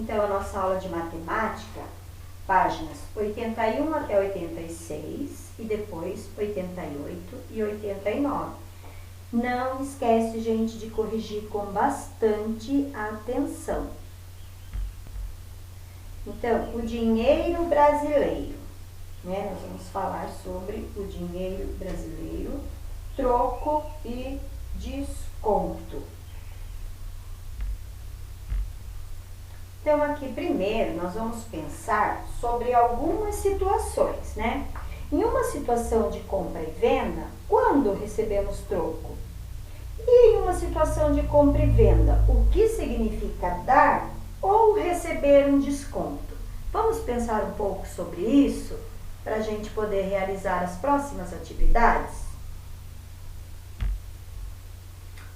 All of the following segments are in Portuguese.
Então, a nossa aula de matemática, páginas 81 até 86 e depois 88 e 89. Não esquece, gente, de corrigir com bastante atenção. Então, o dinheiro brasileiro, né? Nós vamos falar sobre o dinheiro brasileiro, troco e desconto. Então, aqui primeiro nós vamos pensar sobre algumas situações, né? Em uma situação de compra e venda, quando recebemos troco? E em uma situação de compra e venda, o que significa dar ou receber um desconto? Vamos pensar um pouco sobre isso para a gente poder realizar as próximas atividades?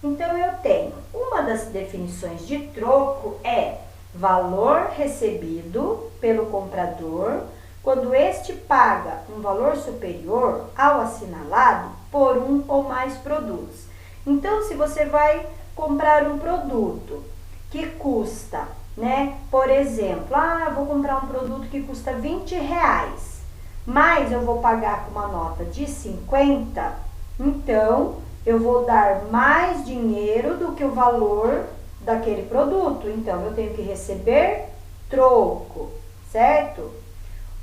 Então, eu tenho uma das definições de troco é valor recebido pelo comprador quando este paga um valor superior ao assinalado por um ou mais produtos. Então, se você vai comprar um produto que custa, né? Por exemplo, eu vou comprar um produto que custa R$20, mas eu vou pagar com uma nota de 50, então eu vou dar mais dinheiro do que o valor daquele produto, então eu tenho que receber troco, certo?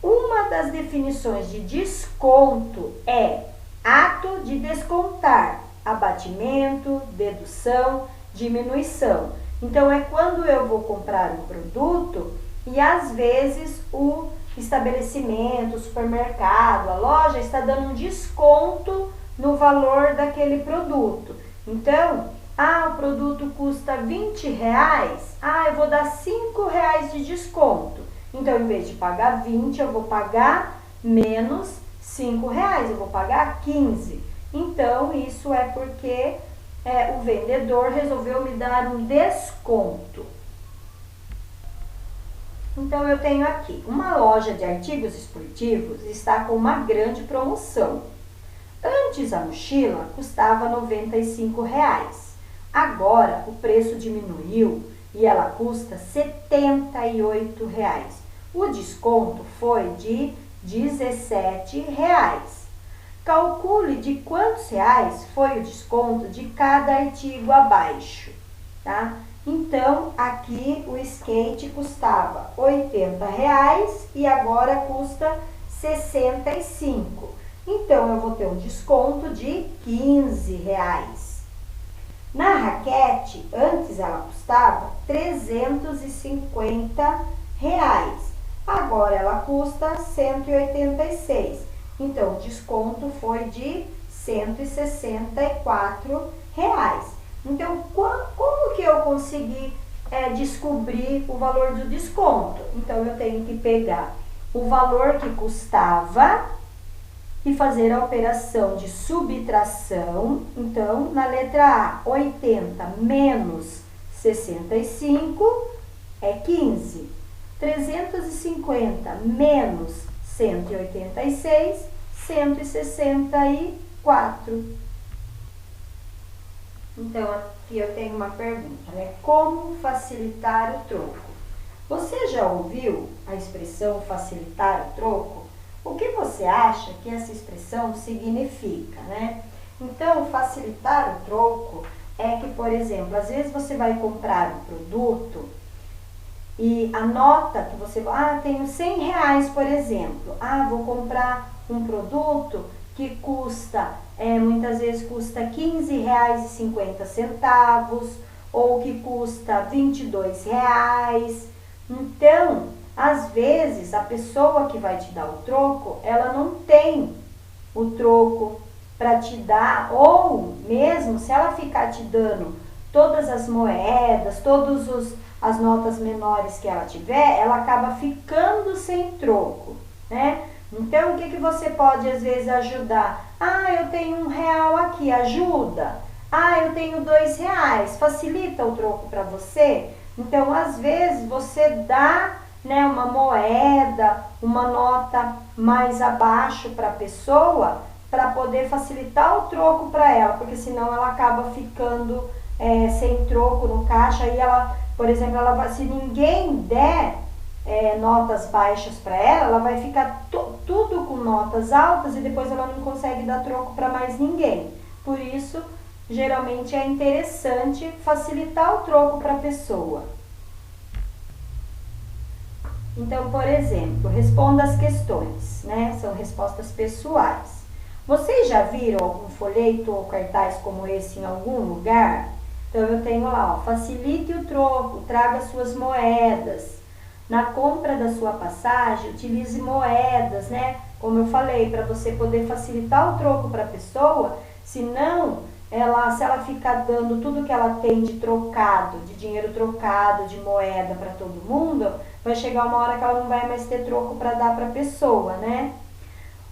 Uma das definições de desconto é ato de descontar, abatimento, dedução, diminuição. Então, é quando eu vou comprar um produto e às vezes o estabelecimento, o supermercado, a loja está dando um desconto no valor daquele produto. Então, o produto custa R$20, eu vou dar R$5 de desconto. Então, em vez de pagar 20, eu vou pagar menos R$5, eu vou pagar 15. Então, isso é porque o vendedor resolveu me dar um desconto. Então, eu tenho aqui, uma loja de artigos esportivos está com uma grande promoção. Antes a mochila custava R$95. Agora o preço diminuiu e ela custa R$78. O desconto foi de R$17. Calcule de quantos reais foi o desconto de cada artigo abaixo, tá? Então, aqui o skate custava R$80 e agora custa R$65. Então, eu vou ter um desconto de R$15. Na raquete, antes ela custava R$350. Agora ela custa R$186. Então, o desconto foi de R$164. Então, como que eu consegui descobrir o valor do desconto? Então, eu tenho que pegar o valor que custava e fazer a operação de subtração. Então, na letra A, 80 menos 65 é 15. 350 menos 186, 164. Então, aqui eu tenho uma pergunta, né? Como facilitar o troco? Você já ouviu a expressão facilitar o troco? O que você acha que essa expressão significa, né? Então, facilitar o troco é que, por exemplo, às vezes você vai comprar um produto e a nota que você... tenho R$100, por exemplo. Vou comprar um produto que custa, muitas vezes custa R$15,50 ou que custa R$22. Então, às vezes, a pessoa que vai te dar o troco, ela não tem o troco para te dar, ou mesmo se ela ficar te dando todas as moedas, as notas menores que ela tiver, ela acaba ficando sem troco, né? Então, o que você pode, às vezes, ajudar? Eu tenho R$1 aqui, ajuda? Eu tenho R$2, facilita o troco para você? Então, às vezes, você dá, né, uma moeda, uma nota mais abaixo para a pessoa, para poder facilitar o troco para ela, porque senão ela acaba ficando sem troco no caixa, aí ela Por exemplo, se ninguém der notas baixas para ela, ela vai ficar tudo com notas altas e depois ela não consegue dar troco para mais ninguém. Por isso, geralmente é interessante facilitar o troco para a pessoa. Então, por exemplo, responda as questões, né? São respostas pessoais. Vocês já viram algum folheto ou cartaz como esse em algum lugar? Então, eu tenho lá, ó, facilite o troco, traga suas moedas. Na compra da sua passagem, utilize moedas, né? Como eu falei, para você poder facilitar o troco para a pessoa, senão, se ela ficar dando tudo que ela tem de trocado, de dinheiro trocado, de moeda para todo mundo, vai chegar uma hora que ela não vai mais ter troco para dar para a pessoa, né?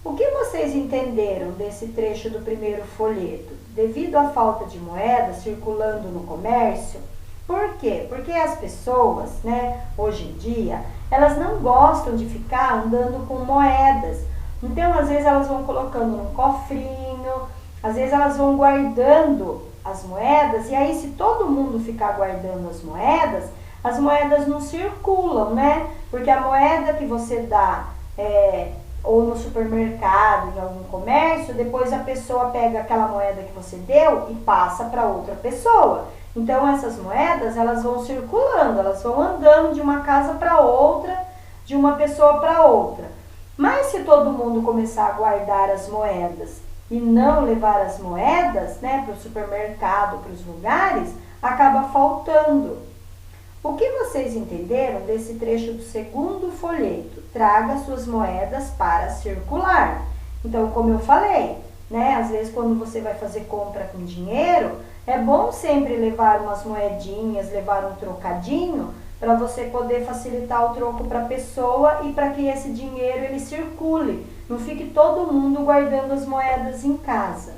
O que vocês entenderam desse trecho do primeiro folheto? Devido à falta de moeda circulando no comércio, por quê? Porque as pessoas, né, hoje em dia, elas não gostam de ficar andando com moedas. Então, às vezes, elas vão colocando num cofrinho, às vezes elas vão guardando as moedas, e aí se todo mundo ficar guardando as moedas não circulam, né? Porque a moeda que você dá ou no supermercado, em algum comércio, depois a pessoa pega aquela moeda que você deu e passa para outra pessoa. Então, essas moedas, elas vão circulando, elas vão andando de uma casa para outra, de uma pessoa para outra. Mas se todo mundo começar a guardar as moedas e não levar as moedas, né, para o supermercado, para os lugares, acaba faltando. O que vocês entenderam desse trecho do segundo folheto? Traga suas moedas para circular. Então, como eu falei, né, às vezes quando você vai fazer compra com dinheiro, é bom sempre levar umas moedinhas, levar um trocadinho, para você poder facilitar o troco para a pessoa e para que esse dinheiro ele circule. Não fique todo mundo guardando as moedas em casa.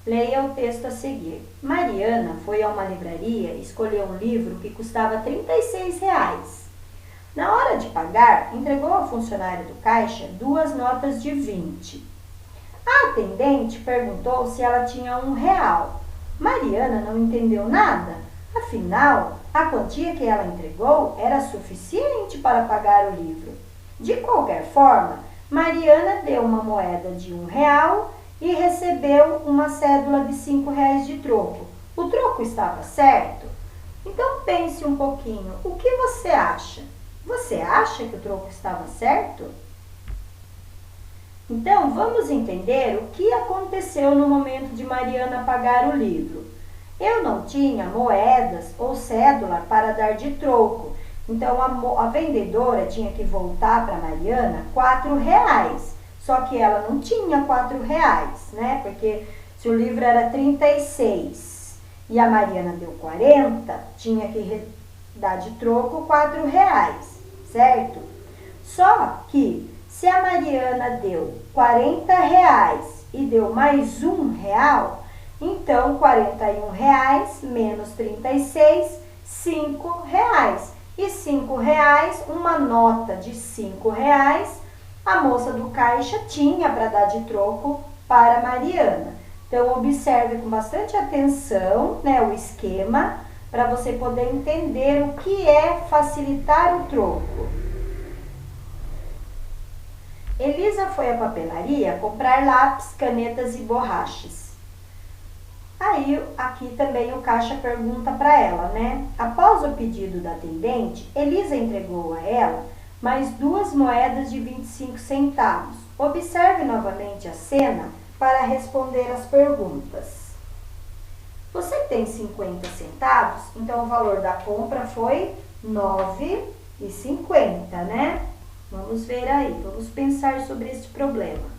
Leia o texto a seguir. Mariana foi a uma livraria e escolheu um livro que custava R$36. Na hora de pagar, entregou ao funcionário do caixa 2 notas de 20. A atendente perguntou se ela tinha R$1. Mariana não entendeu nada. Afinal, a quantia que ela entregou era suficiente para pagar o livro. De qualquer forma, Mariana deu uma moeda de R$1 e recebeu uma cédula de R$5 de troco. O troco estava certo? Então pense um pouquinho. O que você acha? Você acha que o troco estava certo? Então, vamos entender o que aconteceu no momento de Mariana pagar o livro. Eu não tinha moedas ou cédula para dar de troco. Então, a vendedora tinha que voltar para Mariana R$4. Só que ela não tinha R$4, né? Porque se o livro era 36 e a Mariana deu 40, tinha que dar de troco R$4, certo? Só que se a Mariana deu R$40 e deu mais R$1, então R$41 menos 36, R$5. E R$5, uma nota de R$5, a moça do caixa tinha para dar de troco para Mariana. Então, observe com bastante atenção, né, o esquema, para você poder entender o que é facilitar o troco. Elisa foi à papelaria comprar lápis, canetas e borrachas. Aí, aqui também o caixa pergunta para ela, né? Após o pedido da atendente, Elisa entregou a ela mais 2 moedas de 25 centavos. Observe novamente a cena para responder as perguntas. Você tem 50 centavos? Então, o valor da compra foi R$ 9,50, né? Vamos ver aí, vamos pensar sobre este problema.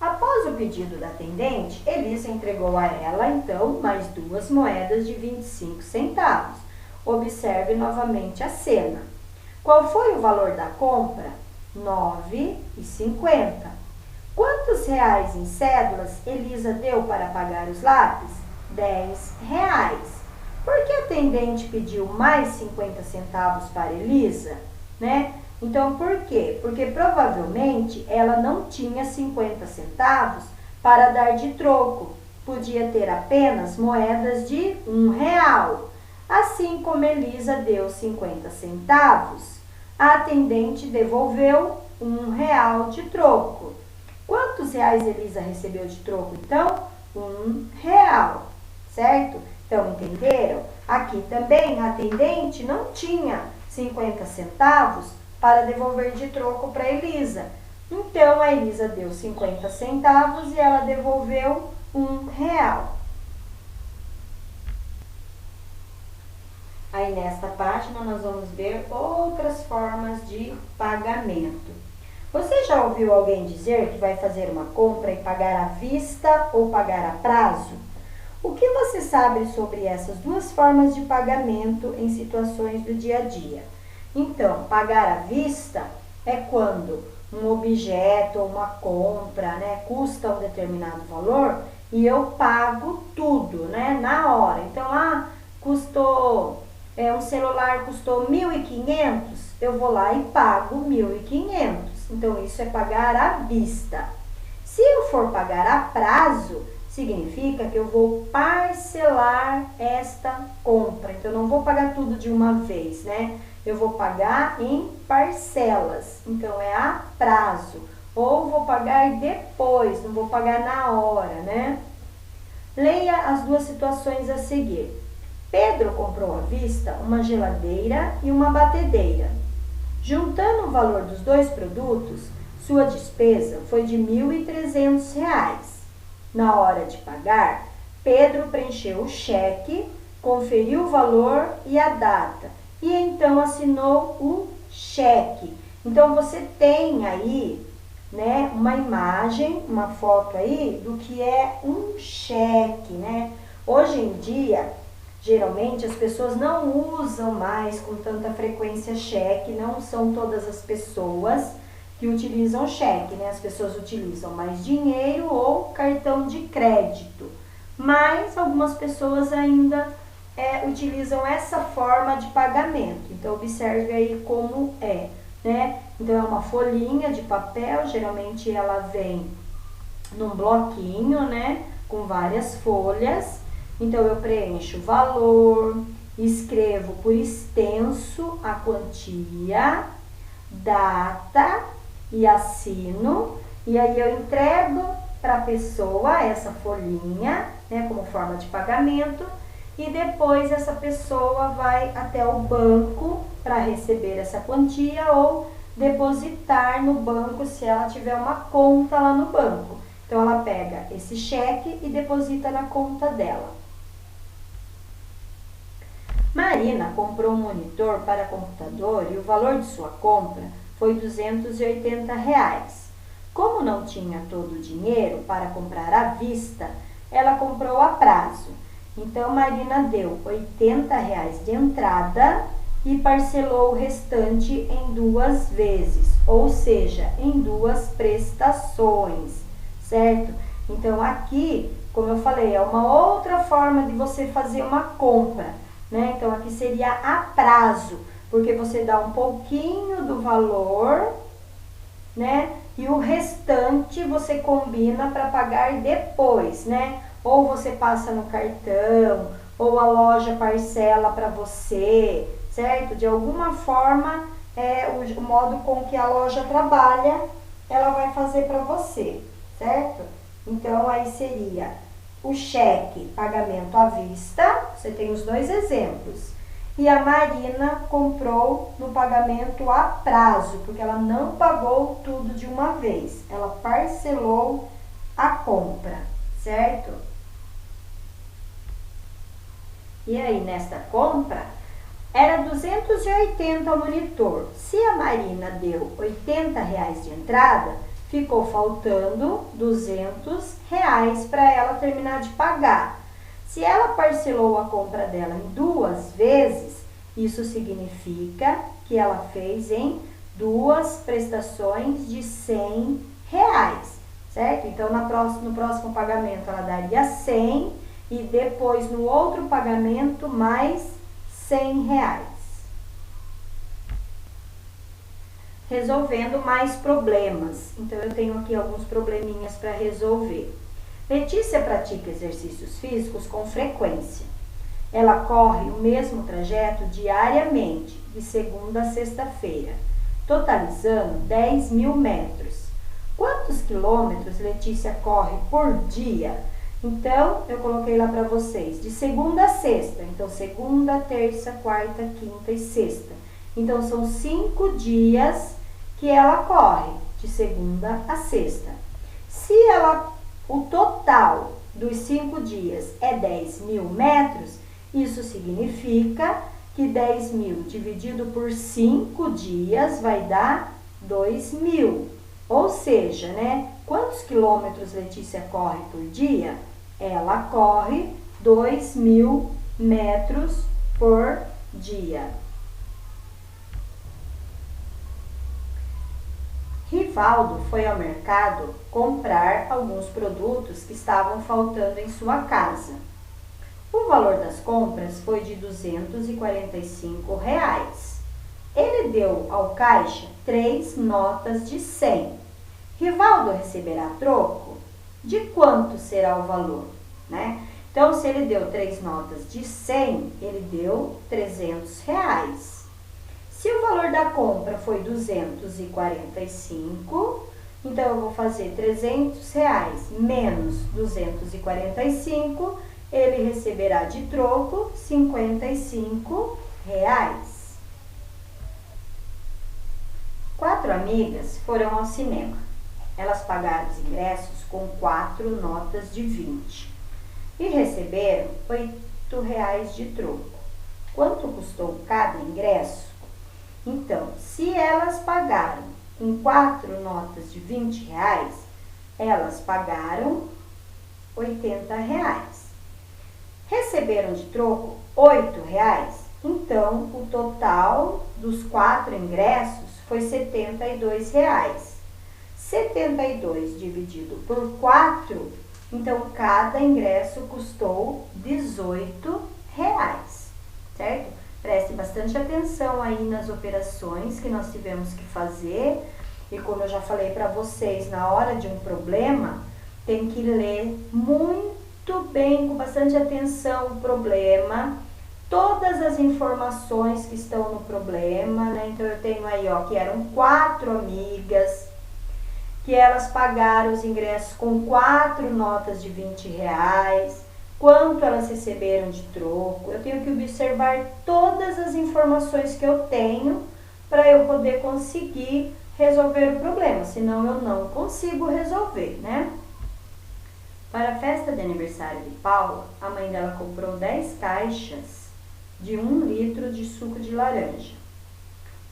Após o pedido da atendente, Elisa entregou a ela, então, mais 2 moedas de 25 centavos. Observe novamente a cena. Qual foi o valor da compra? R$ 9,50. Quantos reais em cédulas Elisa deu para pagar os lápis? R$10. Por que a atendente pediu mais 50 centavos para Elisa, né? Então, por quê? Porque provavelmente ela não tinha 50 centavos para dar de troco. podia ter apenas moedas de R$1. Assim como Elisa deu 50 centavos, a atendente devolveu R$1 de troco. Quantos reais Elisa recebeu de troco, então? R$1, certo? Então, entenderam? Aqui também a atendente não tinha 50 centavos para devolver de troco para Elisa. Então, a Elisa deu 50 centavos e ela devolveu R$1. Aí, nesta página, nós vamos ver outras formas de pagamento. Você já ouviu alguém dizer que vai fazer uma compra e pagar à vista ou pagar a prazo? O que você sabe sobre essas duas formas de pagamento em situações do dia a dia? Então, pagar à vista é quando um objeto ou uma compra, custa um determinado valor e eu pago tudo, na hora. Então, um celular custou 1.500, eu vou lá e pago 1.500. Então, isso é pagar à vista. Se eu for pagar a prazo, significa que eu vou parcelar esta compra. Então, eu não vou pagar tudo de uma vez, Eu vou pagar em parcelas. Então, é a prazo. Ou vou pagar depois, não vou pagar na hora, Leia as duas situações a seguir. Pedro comprou à vista uma geladeira e uma batedeira. Juntando o valor dos dois produtos, sua despesa foi de R$1.300. Na hora de pagar, Pedro preencheu o cheque, conferiu o valor e a data e então assinou o cheque. Então, você tem aí, uma imagem, uma foto aí do que é um cheque, Hoje em dia, geralmente as pessoas não usam mais com tanta frequência cheque, não são todas as pessoas que utilizam cheque, As pessoas utilizam mais dinheiro ou cartão de crédito, mas algumas pessoas ainda utilizam essa forma de pagamento. Então, observe aí como é, Então, é uma folhinha de papel, geralmente ela vem num bloquinho, com várias folhas. Então, eu preencho o valor, escrevo por extenso a quantia, data e assino. E aí, eu entrego para a pessoa essa folhinha, como forma de pagamento. E depois, essa pessoa vai até o banco para receber essa quantia ou depositar no banco se ela tiver uma conta lá no banco. Então, ela pega esse cheque e deposita na conta dela. Marina comprou um monitor para computador e o valor de sua compra foi R$280. Como não tinha todo o dinheiro para comprar à vista, ela comprou a prazo. Então, Marina deu R$80 de entrada e parcelou o restante em 2 vezes, ou seja, em 2 prestações, certo? Então, aqui, como eu falei, é uma outra forma de você fazer uma compra. Então, aqui seria a prazo, porque você dá um pouquinho do valor, e o restante você combina para pagar depois, Ou você passa no cartão, ou a loja parcela para você, certo? De alguma forma, o modo com que a loja trabalha, ela vai fazer para você, certo? Então, aí seria o cheque, pagamento à vista, você tem os 2 exemplos. E a Marina comprou no pagamento a prazo, porque ela não pagou tudo de uma vez. Ela parcelou a compra, certo? E aí, nesta compra, era R$280 o monitor. Se a Marina deu R$80 de entrada, ficou faltando R$200 para ela terminar de pagar. Se ela parcelou a compra dela em 2 vezes, isso significa que ela fez em 2 prestações de R$100, certo? Então, no próximo pagamento ela daria 100 e depois no outro pagamento mais R$100. Resolvendo mais problemas. Então, eu tenho aqui alguns probleminhas para resolver. Letícia pratica exercícios físicos com frequência. Ela corre o mesmo trajeto diariamente, de segunda a sexta-feira, totalizando 10.000 metros. Quantos quilômetros Letícia corre por dia? Então, eu coloquei lá para vocês, de segunda a sexta. Então, segunda, terça, quarta, quinta e sexta. Então, são 5 dias que ela corre, de segunda a sexta. Se o total dos 5 dias é 10.000 metros, isso significa que 10.000 dividido por 5 dias vai dar 2.000. Ou seja, né? Quantos quilômetros Letícia corre por dia? Ela corre 2.000 metros por dia. Rivaldo foi ao mercado comprar alguns produtos que estavam faltando em sua casa. O valor das compras foi de R$ 245. Ele deu ao caixa 3 notas de 100. Rivaldo receberá troco? De quanto será o valor? Né? Então, se ele deu 3 notas de 100, ele deu R$ 300. Se o valor da compra foi 245, então eu vou fazer R$ 300 menos 245, ele receberá de troco R$ 55. 4 amigas foram ao cinema. Elas pagaram os ingressos com 4 notas de 20 e receberam R$ 8 de troco. Quanto custou cada ingresso? Então, se elas pagaram com 4 notas de R$ 20, elas pagaram R$ 80. Receberam de troco R$ 8, então o total dos 4 ingressos foi R$ 72. 72 dividido por 4, então cada ingresso custou R$ 18, certo? Preste bastante atenção aí nas operações que nós tivemos que fazer. E como eu já falei para vocês, na hora de um problema, tem que ler muito bem, com bastante atenção o problema, todas as informações que estão no problema, né? Então, eu tenho aí, ó, que eram 4 amigas, que elas pagaram os ingressos com 4 notas de R$ 20, quanto elas receberam de troco. Eu tenho que observar todas as informações que eu tenho para eu poder conseguir resolver o problema, senão eu não consigo resolver, né? Para a festa de aniversário de Paula, a mãe dela comprou 10 caixas de 1 litro de suco de laranja.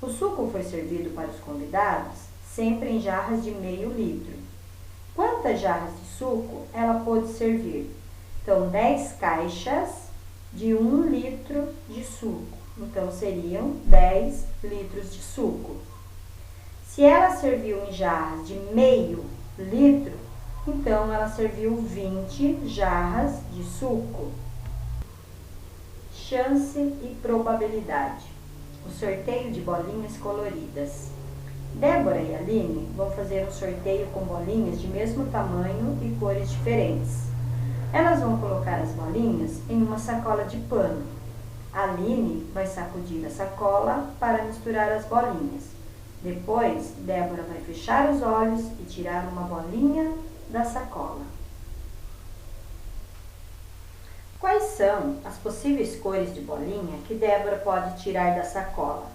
O suco foi servido para os convidados sempre em jarras de meio litro. Quantas jarras de suco ela pôde servir? Então, 10 caixas de 1 litro de suco. Então, seriam 10 litros de suco. Se ela serviu em jarras de meio litro, então ela serviu 20 jarras de suco. Chance e probabilidade. O sorteio de bolinhas coloridas. Débora e Aline vão fazer um sorteio com bolinhas de mesmo tamanho e cores diferentes. Elas vão colocar as bolinhas em uma sacola de pano. A Aline vai sacudir a sacola para misturar as bolinhas. Depois, Débora vai fechar os olhos e tirar uma bolinha da sacola. Quais são as possíveis cores de bolinha que Débora pode tirar da sacola?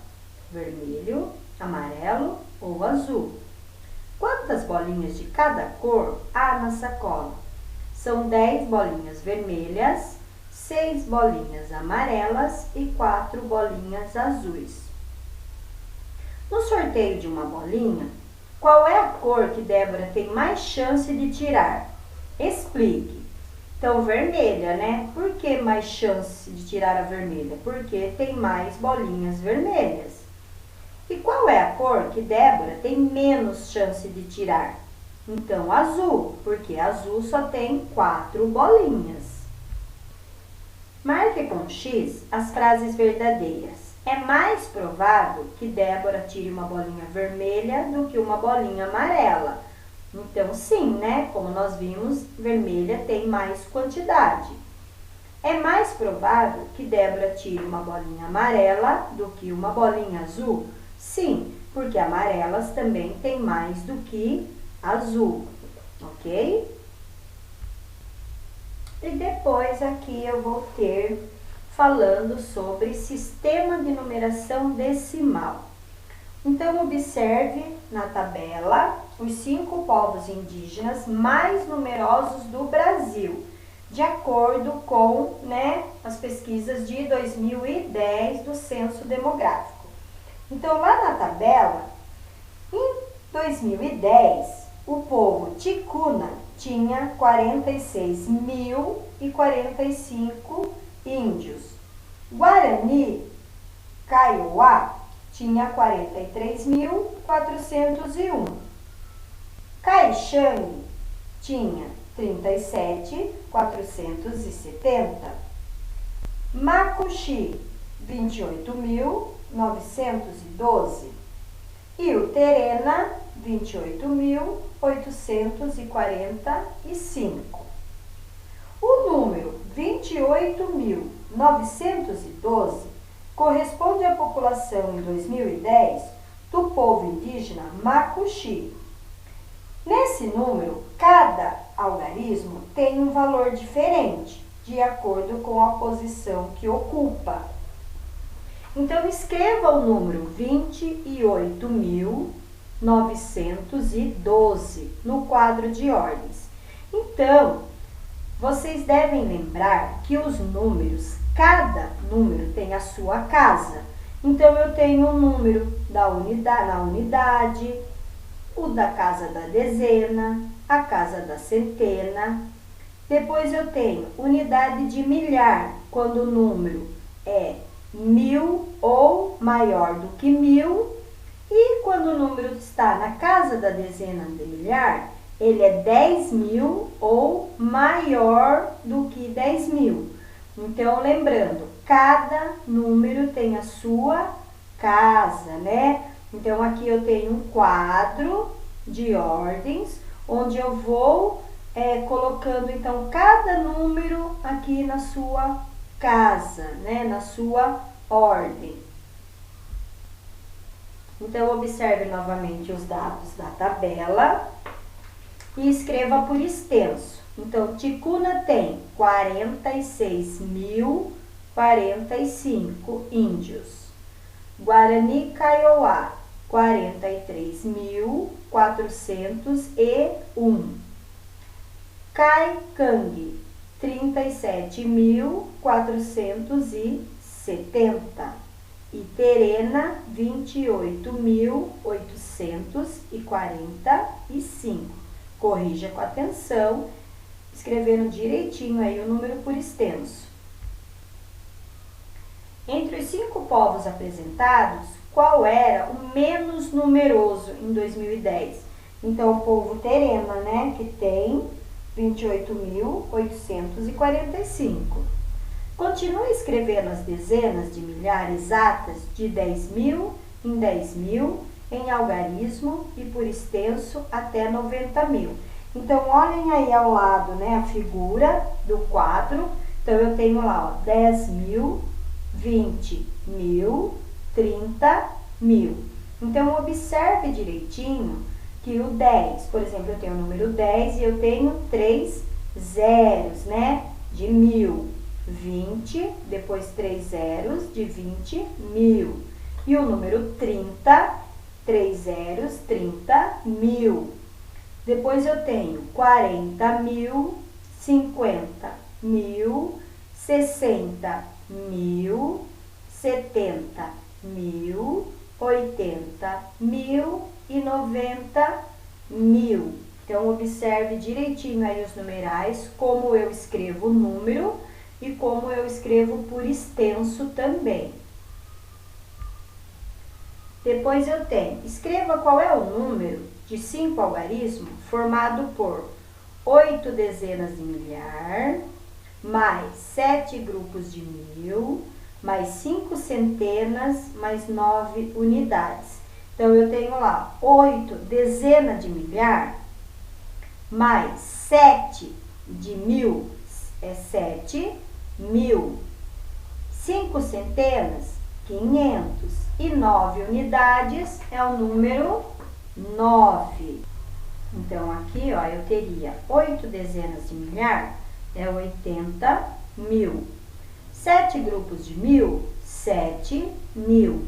Vermelho, amarelo ou azul? Quantas bolinhas de cada cor há na sacola? São 10 bolinhas vermelhas, 6 bolinhas amarelas e 4 bolinhas azuis. No sorteio de uma bolinha, qual é a cor que Débora tem mais chance de tirar? Explique. Então, vermelha, né? Por que mais chance de tirar a vermelha? Porque tem mais bolinhas vermelhas. E qual é a cor que Débora tem menos chance de tirar? Então, azul, porque azul só tem 4 bolinhas. Marque com X as frases verdadeiras. É mais provável que Débora tire uma bolinha vermelha do que uma bolinha amarela. Então, sim, né? Como nós vimos, vermelha tem mais quantidade. É mais provável que Débora tire uma bolinha amarela do que uma bolinha azul? Sim, porque amarelas também tem mais do que azul, ok? E depois aqui eu vou ter falando sobre sistema de numeração decimal. Então, observe na tabela os 5 povos indígenas mais numerosos do Brasil, de acordo com, as pesquisas de 2010 do Censo Demográfico. Então, lá na tabela, em 2010, o povo ticuna tinha 46.045 índios. Guarani Kaiowá tinha 43.401. Caixangue tinha 37.470. Macuxi, 28.912. E o Terena, 28.845. O número 28.912 corresponde à população em 2010 do povo indígena Macuxi. Nesse número, cada algarismo tem um valor diferente, de acordo com a posição que ocupa. Então, escreva o número 28.912 no quadro de ordens. Então, vocês devem lembrar que os números, cada número tem a sua casa. Então, eu tenho o número na unidade, o da casa da dezena, a casa da centena. Depois eu tenho unidade de milhar, quando o número é 1.000 ou maior do que 1.000. E quando o número está na casa da dezena de milhar, ele é 10.000 ou maior do que 10.000. Então, lembrando, cada número tem a sua casa, né? Então, aqui eu tenho um quadro de ordens, onde eu vou colocando, então, cada número aqui na sua casa, né? Na sua ordem. Então, observe novamente os dados da tabela e escreva por extenso. Então, Ticuna tem 46.045 índios. Guarani Kaiowá, 43.401. Caixangue, 37.470. E Terena, 28.845. Corrija com atenção, escrevendo direitinho aí o número por extenso. Entre os 5 povos apresentados, qual era o menos numeroso em 2010? Então, o povo Terena, né, que tem 28.845. Continue escrevendo as dezenas de milhar exatas de 10.000 em 10.000 em algarismo e por extenso até 90.000. Então, olhem aí ao lado, né, a figura do quadro. Então, eu tenho lá, ó, 10.000, 20.000, 30.000. Então, observe direitinho que o 10, por exemplo, eu tenho o número 10 e eu tenho 3 zeros, né, de 1.000. 20, depois 3 zeros de 20.000. E o número 30, 3 zeros, 30.000. Depois eu tenho 40.000, 50.000, 60.000, 70.000, 80.000 e 90.000. Então, observe direitinho aí os numerais, como eu escrevo o número e como eu escrevo por extenso também. Depois eu tenho, escreva qual é o número de 5 algarismos formado por 8 dezenas de milhar, mais 7 grupos de 1.000, mais 5 centenas, mais 9 unidades. Então, eu tenho lá 8 dezenas de milhar, mais 7 de 1000 é 7, 1000. 5 centenas, 500. E 9 unidades é o número 9. Então, aqui, ó, eu teria 8 dezenas de milhar, é 80.000. 7 grupos de 1000, 7.000.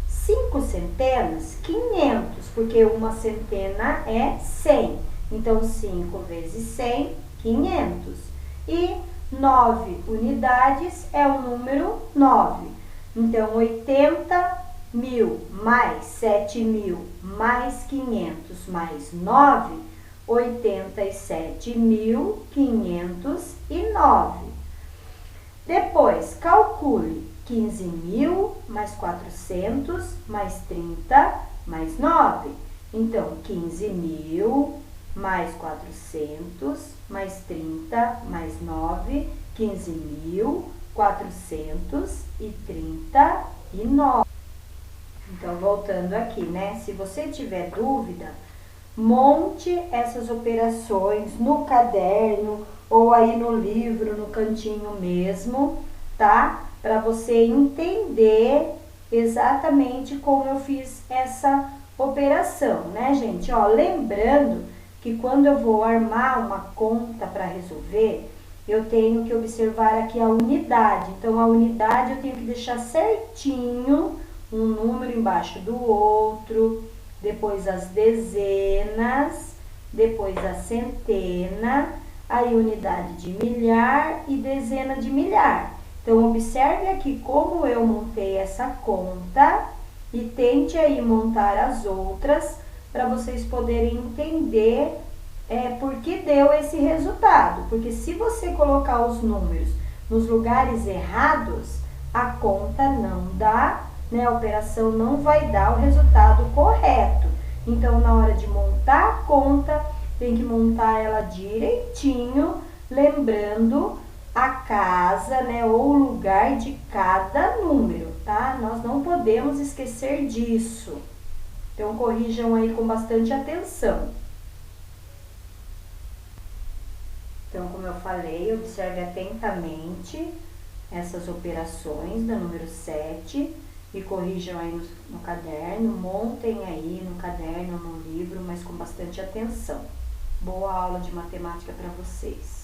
5 centenas, 500, porque uma centena é 100. Então, 5 vezes 100, 500. E 9 unidades é o número 9. Então, 80.000 mais 7.000 mais 500 mais 9, 87.509. Depois, calcule 15.000 mais 400 mais 30 mais 9. Então, 15.000 mais 400 mais 30 mais 9, 15.439. Então, voltando aqui, né? Se você tiver dúvida, monte essas operações no caderno ou aí no livro, no cantinho mesmo, tá? Para você entender exatamente como eu fiz essa operação, né, gente? Ó, lembrando que quando eu vou armar uma conta para resolver, eu tenho que observar aqui a unidade. Então, a unidade eu tenho que deixar certinho um número embaixo do outro, depois as dezenas, depois a centena, aí unidade de milhar e dezena de milhar. Então, observe aqui como eu montei essa conta e tente aí montar as outras para vocês poderem entender por que deu esse resultado. Porque se você colocar os números nos lugares errados, a conta não dá, né? A operação não vai dar o resultado correto. Então, na hora de montar a conta, tem que montar ela direitinho, lembrando a casa, né, ou o lugar de cada número, tá? Nós não podemos esquecer disso. Então, corrijam aí com bastante atenção. Então, como eu falei, observe atentamente essas operações do número 7 e corrijam aí no caderno, montem aí no caderno, no livro, mas com bastante atenção. Boa aula de matemática para vocês!